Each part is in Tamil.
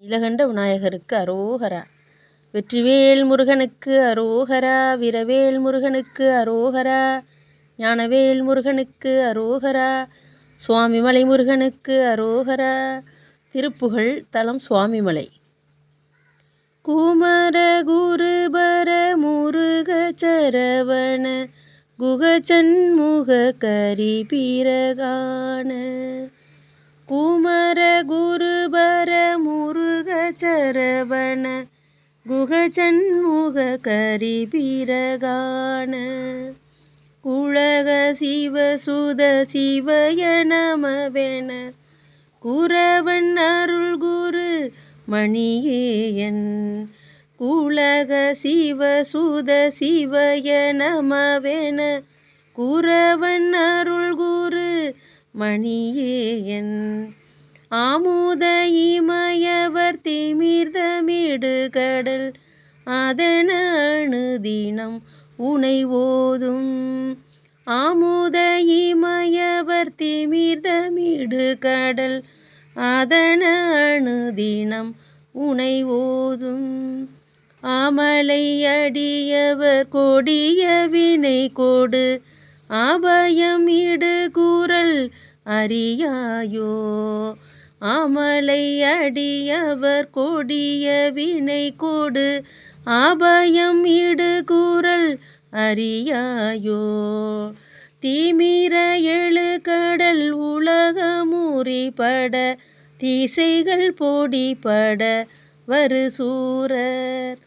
இலகண்ட விநாயகருக்கு அரோகரா. வெற்றிவேல் முருகனுக்கு அரோகரா. வீரவேல் முருகனுக்கு அரோகரா. ஞானவேல் முருகனுக்கு அரோகரா. சுவாமிமலை முருகனுக்கு அரோகரா. திருப்புகழ் தலம் சுவாமிமலை. குமர குருபர முருக சரவண குகச்சண்முக கரி பிரகான. குமர குருபர முருக சரவண குகச்சண்முக கரி பிரகான. குழக சிவசுத சிவய நமவென குரவன் அருள் குரு மணியேயன். குழக சிவசுத சிவய நமவென குரவன் அருள் குரு மணியேயன். ஆமுத இமயவர் திமிர்தமிடு கடல் அதன அணுதினம் உனை ஓதும். ஆமுத இமயவர் திமிர்தமிடு கடல் அதன அணுதினம் உனை ஓதும். அமலை அடியவர் கொடிய வினை கொடு அபயம் இடு குரல் அறியாயோ. அமலை அடியவர் கொடிய வினை கொடு அபயம் இடு குரல் அறியாயோ. தீமிர எழு கடல் உலகமுறி பட திசைகள் பொடி பட வரு சூரர்.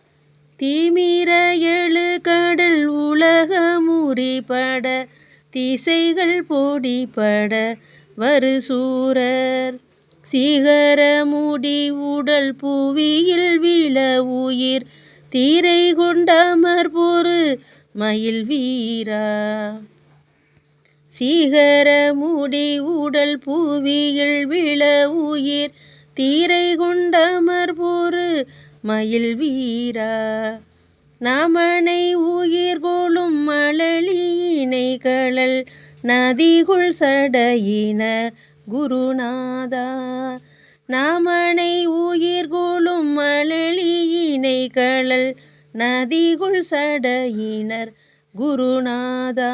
தீமிர எழு கடல் உலகமுறி பட திசைகள் பொடி பட வரு சூரர். சீகர முடி உடல் புவியில் விழ உயிர் தீரை கொண்டமர் பொரு மயில் வீரா. சீகர முடி உடல் புவியில் விழ உயிர் தீரை கொண்டமர் பொரு மயில் வீரா. நமனை உயிர் கொளும் மழலியினை கழல் நதிகுள் சடையினர் குருநாதா. நமனை உயிர் கொளும் மழலியினை கழல் நதிகுள் சடையினர் குருநாதா.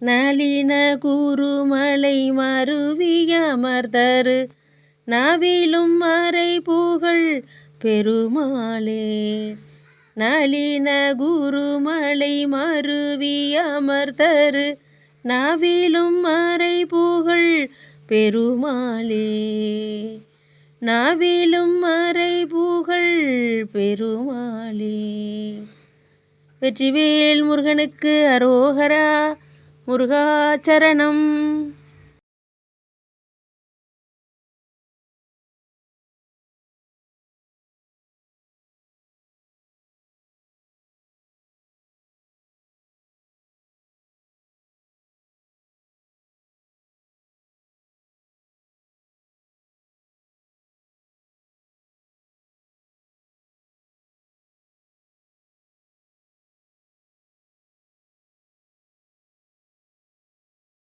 நளின குருமலை மருவியமர்தரு நவிலும் மறை புகழ் பெருமாளே. நளின குருமலை மருவியமர்தரு நவிலும் மறை புகழ் பெருமாளே. நவிலும் மறை புகழ் பெருமாளே. வெற்றிவேல் முருகனுக்கு அரோகரா. முருகாச்சரணம்.